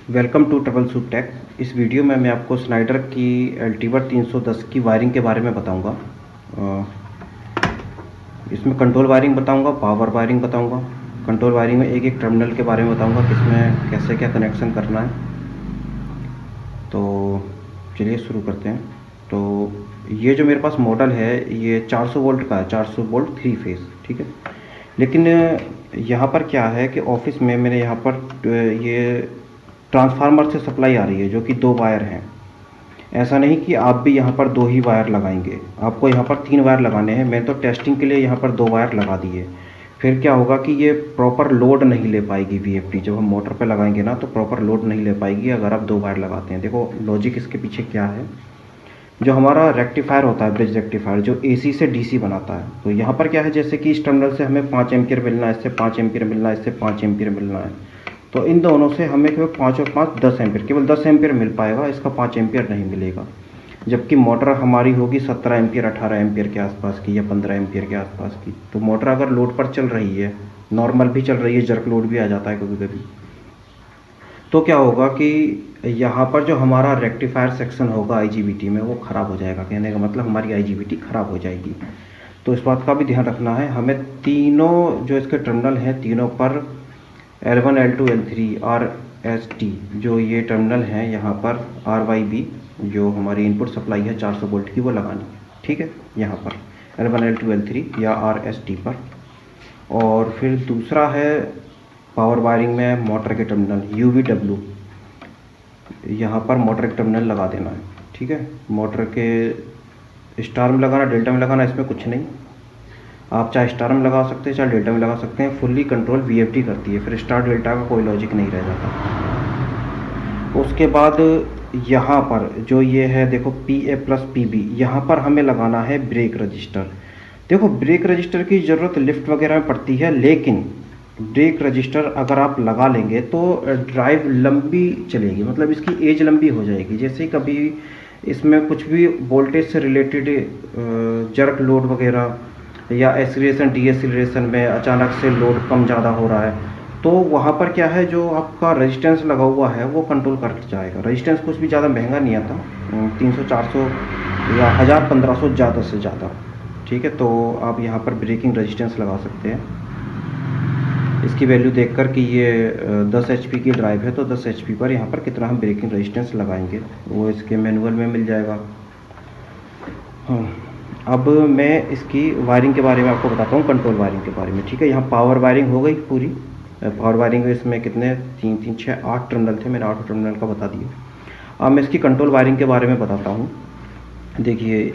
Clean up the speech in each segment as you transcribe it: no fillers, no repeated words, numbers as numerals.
Welcome to troubleshoot tech. इस video में मैं आपको स्नाइडर की अल्टीवर 310 की वायरिंग के बारे में बताऊंगा। इसमें कंट्रोल वायरिंग बताऊंगा, पावर वायरिंग बताऊंगा। कंट्रोल वायरिंग में एक एक टर्मिनल के बारे में बताऊंगा, किसमें कैसे क्या कनेक्शन करना है। तो चलिए शुरू करते हैं। तो ये जो मेरे पास मॉडल है ये 400 वोल्ट का है, 400 वोल्ट 3 फेज़, ठीक है। लेकिन यहाँ पर क्या है कि ऑफिस में मेरे यहाँ पर ये ट्रांसफार्मर से सप्लाई आ रही है जो कि 2 वायर हैं। ऐसा नहीं कि आप भी यहाँ पर 2 ही वायर लगाएंगे, आपको यहाँ पर 3 वायर लगाने हैं। मैंने तो टेस्टिंग के लिए यहाँ पर 2 वायर लगा दिए। फिर क्या होगा कि ये प्रॉपर लोड नहीं ले पाएगी वीएफडी। जब हम मोटर पे लगाएंगे ना तो प्रॉपर लोड नहीं ले पाएगी अगर आप 2 वायर लगाते हैं। देखो लॉजिक इसके पीछे क्या है। जो हमारा रेक्टिफायर होता है, ब्रिज रेक्टिफायर, जो एसी से डीसी बनाता है, तो यहाँ पर क्या है, जैसे कि इस टर्मिनल से हमें 5 एम्पियर मिलना है, इससे 5 एम्पियर मिलना है, इससे 5 एम्पियर मिलना है। तो इन दोनों से हमें केवल 5 और 5 10 एम्पियर, केवल 10 एम्पियर मिल पाएगा, इसका 5 एम्पियर नहीं मिलेगा। जबकि मोटर हमारी होगी 17 एम्पियर 18 एम्पियर के आसपास की या 15 एम्पियर के आसपास की। तो मोटर अगर लोड पर चल रही है, नॉर्मल भी चल रही है, जर्क लोड भी आ जाता है कभी कभी, तो क्या होगा कि यहाँ पर जो हमारा रेक्टिफायर सेक्शन होगा आईजीबीटी में वो ख़राब हो जाएगा। कहने का मतलब हमारी आईजीबीटी ख़राब हो जाएगी। तो इस बात का भी ध्यान रखना है हमें। तीनों जो इसके टर्मिनल हैं, तीनों पर L1 L2 L3 RST जो ये टर्मिनल हैं, यहाँ पर RYB जो हमारी इनपुट सप्लाई है 400 वोल्ट की, वो लगानी है, ठीक है। यहाँ पर L1 L2 L3 या RST पर। और फिर दूसरा है पावर वायरिंग में मोटर के टर्मिनल UVW, यहाँ पर मोटर के टर्मिनल लगा देना है, ठीक है। मोटर के स्टार में लगाना, डेल्टा में लगाना, इसमें कुछ नहीं। आप चाहे स्टार में लगा सकते हैं, चाहे डेल्टा में लगा सकते हैं। फुल्ली कंट्रोल वीएफडी करती है, फिर स्टार डेल्टा का कोई लॉजिक नहीं रह जाता। उसके बाद यहाँ पर जो ये है, देखो PA प्लस PB, यहाँ पर हमें लगाना है ब्रेक रजिस्टर। देखो ब्रेक रजिस्टर की ज़रूरत लिफ्ट वगैरह में पड़ती है, लेकिन ब्रेक रजिस्टर अगर आप लगा लेंगे तो ड्राइव लंबी चलेगी, मतलब इसकी एज लंबी हो जाएगी। जैसे कभी इसमें कुछ भी वोल्टेज से रिलेटेड जर्क लोड वगैरह या एक्सीलरेशन डीएक्सीलरेशन में अचानक से लोड कम ज़्यादा हो रहा है, तो वहाँ पर क्या है, जो आपका रेजिस्टेंस लगा हुआ है वो कंट्रोल कर जाएगा। रेजिस्टेंस कुछ भी ज़्यादा महंगा नहीं आता, 300 400 या 1000 1500 ज़्यादा से ज़्यादा, ठीक है। तो आप यहाँ पर ब्रेकिंग रेजिस्टेंस लगा सकते हैं। इसकी वैल्यू देखकर कि ये 10 HP की ड्राइव है तो 10 HP पर यहाँ पर कितना हम ब्रेकिंग रेजिस्टेंस लगाएंगे वो इसके मैनुअल में मिल जाएगा। हाँ, अब मैं इसकी वायरिंग के बारे में आपको बताता हूँ, कंट्रोल वायरिंग के बारे में, ठीक है। यहाँ पावर वायरिंग हो गई पूरी। पावर वायरिंग में इसमें कितने 3 3 6 8 टर्मिनल थे, मैंने 8 टर्मिनल का बता दिया। अब मैं इसकी कंट्रोल वायरिंग के बारे में बताता हूँ। देखिए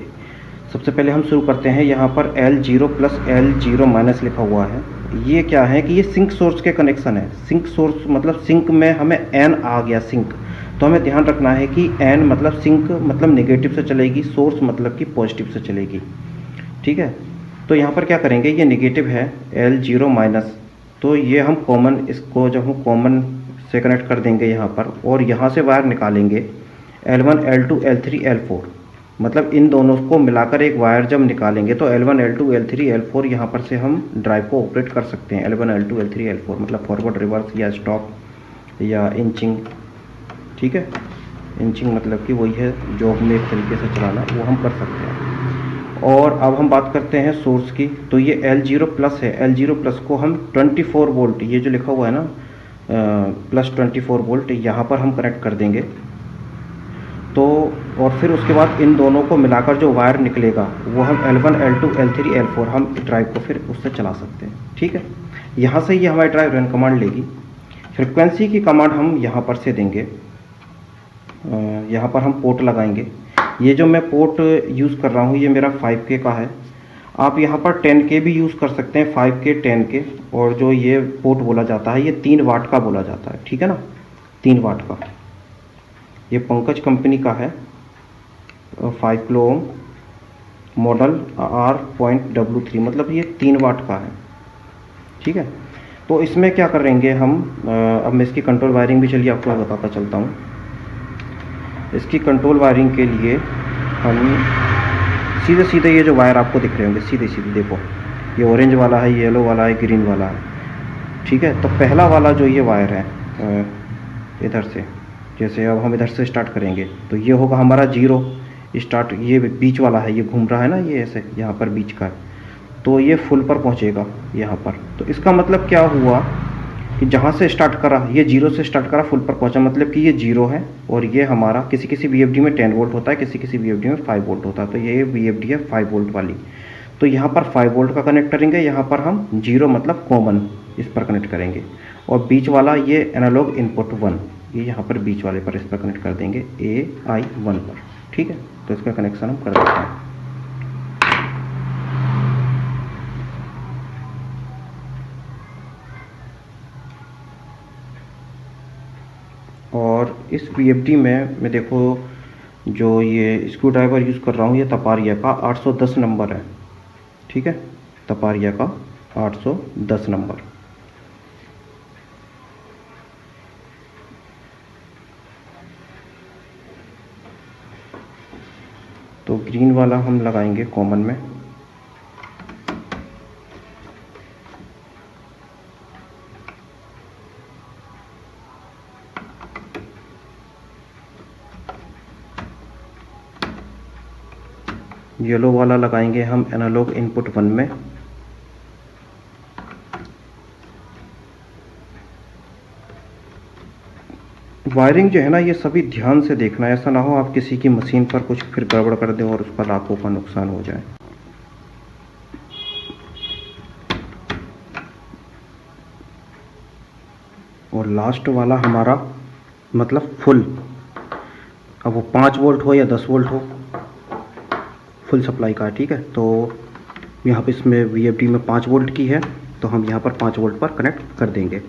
सबसे पहले हम शुरू करते हैं, यहाँ पर L0 प्लस L0 माइनस लिखा हुआ है। ये क्या है कि ये सिंक सोर्स के कनेक्शन है। सिंक सोर्स मतलब सिंक में हमें N आ गया सिंक, तो हमें ध्यान रखना है कि N मतलब सिंक मतलब नेगेटिव से चलेगी, सोर्स मतलब कि पॉजिटिव से चलेगी, ठीक है। तो यहाँ पर क्या करेंगे, ये नेगेटिव है L0 माइनस, तो ये हम कॉमन, इसको जब हम कॉमन से कनेक्ट कर देंगे यहाँ पर, और यहाँ से वायर निकालेंगे L1 L2 L3 L4, मतलब इन दोनों को मिलाकर एक वायर जब निकालेंगे तो L1 L2 L3 L4 यहाँ पर से हम ड्राइव को ऑपरेट कर सकते हैं। L1 L2 L3 L4 मतलब फॉरवर्ड रिवर्स या स्टॉप या इंचिंग, ठीक है। इंचिंग मतलब कि वही है जो हमें एक तरीके से चलाना, वो हम कर सकते हैं। और अब हम बात करते हैं सोर्स की, तो ये L0 प्लस है। L0 प्लस को हम 24 वोल्ट, ये जो लिखा हुआ है ना प्लस 24 वोल्ट, यहाँ पर हम कनेक्ट कर देंगे। तो और फिर उसके बाद इन दोनों को मिलाकर जो वायर निकलेगा वो हम L1 L2 L3 L4 हम ड्राइव को फिर उससे चला सकते हैं, ठीक है। यहाँ से ये हमारी ड्राइव रन कमांड लेगी। फ्रिक्वेंसी की कमांड हम यहाँ पर से देंगे। यहाँ पर हम पोर्ट लगाएंगे। ये जो मैं पोर्ट यूज़ कर रहा हूँ ये मेरा 5K का है। आप यहाँ पर 10K भी यूज़ कर सकते हैं, 5K 10K। और जो ये पोर्ट बोला जाता है ये 3 वाट का बोला जाता है, ठीक है ना, 3 वाट का। ये पंकज कंपनी का है, 5 किलो ओम मॉडल R.W3, मतलब ये 3 वाट का है, ठीक है। तो इसमें क्या करेंगे हम, अब मैं इसकी कंट्रोल वायरिंग भी चलिए आपको बताता चलता हूँ। इसकी कंट्रोल वायरिंग के लिए हम सीधे सीधे ये जो वायर आपको दिख रहे होंगे, सीधे सीधे देखो, ये ऑरेंज वाला है, ये येलो वाला है, ग्रीन वाला है, ठीक है। तो पहला वाला जो ये वायर है इधर से, जैसे अब हम इधर से स्टार्ट करेंगे तो ये होगा हमारा 0 स्टार्ट, ये बीच वाला है, ये घूम रहा है ना, ये ऐसे यहाँ पर बीच का है, तो ये फुल पर पहुँचेगा यहाँ पर। तो इसका मतलब क्या हुआ कि जहाँ से स्टार्ट करा ये 0 से स्टार्ट करा, फुल पर पहुँचा, मतलब कि ये 0 है। और ये हमारा किसी किसी VFD में 10 वोल्ट होता है, किसी किसी VFD में 5 वोल्ट होता है। तो ये VFD है 5 वोल्ट वाली, तो यहाँ पर 5 वोल्ट का कनेक्ट करेंगे, यहाँ पर हम 0 मतलब कॉमन इस पर कनेक्ट करेंगे। और बीच वाला ये एनालॉग इनपुट 1, ये यहाँ पर बीच वाले पर इस पर कनेक्ट कर देंगे AI1 पर। ठीक है, तो इसका कनेक्शन हम कर देते हैं। और इस VFD में मैं देखो जो ये स्क्रू ड्राइवर यूज़ कर रहा हूँ, ये तपारिया का 810 नंबर है। ठीक है, तपारिया का 810 नंबर। तो ग्रीन वाला हम लगाएंगे कॉमन में। येलो वाला लगाएंगे हम एनालॉग इनपुट 1 में। वायरिंग जो है ना, ये सभी ध्यान से देखना है, ऐसा ना हो आप किसी की मशीन पर कुछ फिर गड़बड़ कर दें और उसका लाखों का नुकसान हो जाए। और लास्ट वाला हमारा मतलब फुल, अब वो 5 वोल्ट हो या 10 वोल्ट हो, फुल सप्लाई का है। ठीक है, तो यहाँ पे इसमें VFD में 5 वोल्ट की है, तो हम यहाँ पर 5 वोल्ट पर कनेक्ट कर देंगे।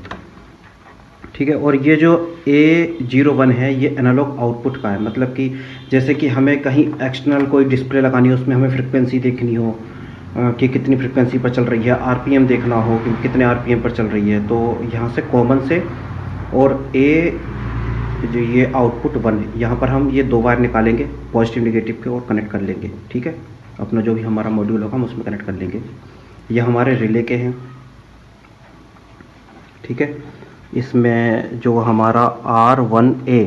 ठीक है, और ये जो A01 है ये एनालॉग आउटपुट का है, मतलब कि जैसे कि हमें कहीं एक्सटर्नल कोई डिस्प्ले लगानी हो, उसमें हमें फ्रिक्वेंसी देखनी हो कि कितनी फ्रिक्वेंसी पर चल रही है, RPM देखना हो कि कितने RPM पर चल रही है, तो यहाँ से कॉमन से और जो ये आउटपुट 1 यहाँ पर हम ये 2 वायर निकालेंगे पॉजिटिव नेगेटिव के और कनेक्ट कर लेंगे। ठीक है, अपना जो भी हमारा मॉड्यूल होगा हम उसमें कनेक्ट कर लेंगे। ये हमारे रिले के हैं। ठीक है, इसमें जो हमारा R1A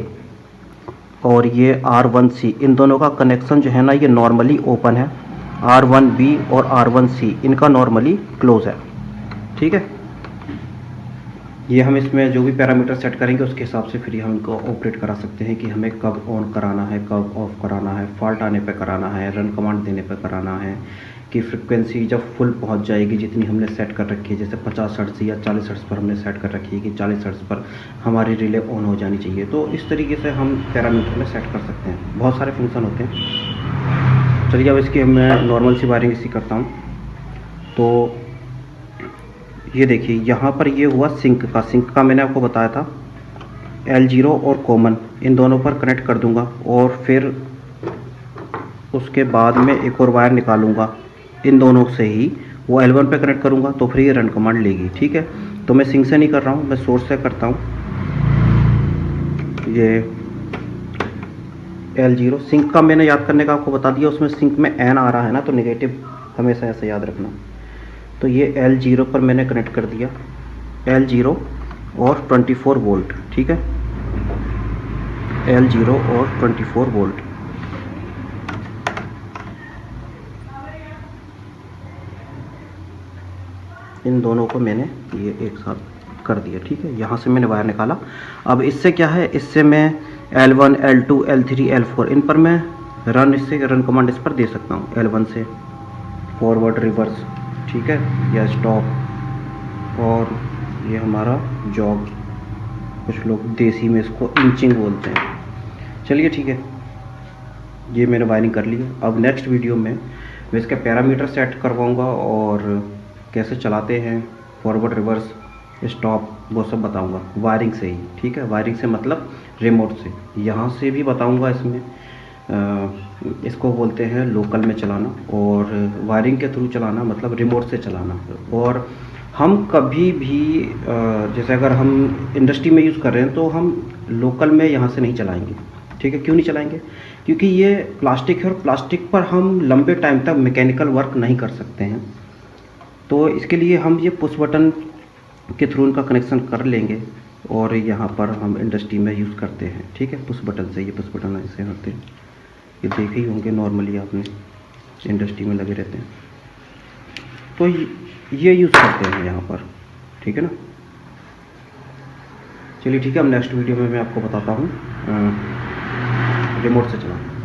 और ये R1C, इन दोनों का कनेक्शन जो है ना, ये नॉर्मली ओपन है। R1B और R1C इनका नॉर्मली क्लोज है। ठीक है, ये हम इसमें जो भी पैरामीटर सेट करेंगे उसके हिसाब से फिर हम इनको ऑपरेट करा सकते हैं कि हमें कब ऑन कराना है, कब ऑफ कराना है, फॉल्ट आने पे कराना है, रन कमांड देने पे कराना है, कि फ्रिक्वेंसी जब फुल पहुंच जाएगी जितनी हमने सेट कर रखी है, जैसे 50 हर्ट्ज़ या 40 हर्ट्ज़ पर हमने सेट कर रखी है कि 40 हर्ट्ज़ पर हमारी रिले ऑन हो जानी चाहिए। तो इस तरीके से हम पैरामीटर में सेट कर सकते हैं, बहुत सारे फंक्शन होते हैं। चलिए अब इसकी मैं नॉर्मल सी वायरिंग इसी करता हूँ। तो ये देखिए यहाँ पर ये हुआ सिंक का मैंने आपको बताया था, L0 और कॉमन इन दोनों पर कनेक्ट कर दूंगा और फिर उसके बाद में एक और वायर निकालूंगा, इन दोनों से ही वो L1 पे कनेक्ट करूंगा, तो फिर ये रन कमांड लेगी। ठीक है, तो मैं सिंक से नहीं कर रहा हूँ, मैं सोर्स से करता हूँ। ये L0 सिंक का मैंने याद करने का आपको बता दिया, उसमें सिंक में N आ रहा है ना, तो नेगेटिव हमेशा ऐसे याद रखना। तो ये L0 पर मैंने कनेक्ट कर दिया, L0 और 24 वोल्ट। ठीक है, L0 और 24 वोल्ट। इन दोनों को मैंने ये एक साथ कर दिया। ठीक है, यहाँ से मैंने वायर निकाला। अब इससे क्या है, इससे मैं L1, L2, L3, L4 इन पर मैं इससे रन कमांड इस पर दे सकता हूँ, L1 से फॉरवर्ड, रिवर्स, ठीक है, या स्टॉप, और ये हमारा जॉग, कुछ लोग देसी में इसको इंचिंग बोलते हैं। चलिए ठीक है, ये मैंने वायरिंग कर ली। अब नेक्स्ट वीडियो में मैं इसके पैरामीटर सेट करवाऊँगा और कैसे चलाते हैं, फॉरवर्ड, रिवर्स, स्टॉप, वो सब बताऊँगा वायरिंग से ही। ठीक है, वायरिंग से मतलब रिमोट से, यहाँ से भी बताऊँगा। इसमें इसको बोलते हैं लोकल में चलाना, और वायरिंग के थ्रू चलाना मतलब रिमोट से चलाना। और हम कभी भी जैसे अगर हम इंडस्ट्री में यूज़ कर रहे हैं तो हम लोकल में यहाँ से नहीं चलाएंगे। ठीक है, क्यों नहीं चलाएंगे, क्योंकि ये प्लास्टिक है और प्लास्टिक पर हम लंबे टाइम तक मैकेनिकल वर्क नहीं कर सकते हैं। तो इसके लिए हम ये पुश बटन के थ्रू इनका कनेक्शन कर लेंगे और यहाँ पर हम इंडस्ट्री में यूज़ करते हैं, ठीक है। पुश बटन से, ये पुश बटन ऐसे होते हैं, ये देखे ही होंगे नॉर्मली आपने, इंडस्ट्री में लगे रहते हैं, तो ये यूज़ करते हैं यहाँ पर, ठीक है ना। चलिए ठीक है, अब नेक्स्ट वीडियो में मैं आपको बताता हूँ रिमोट से चलाना।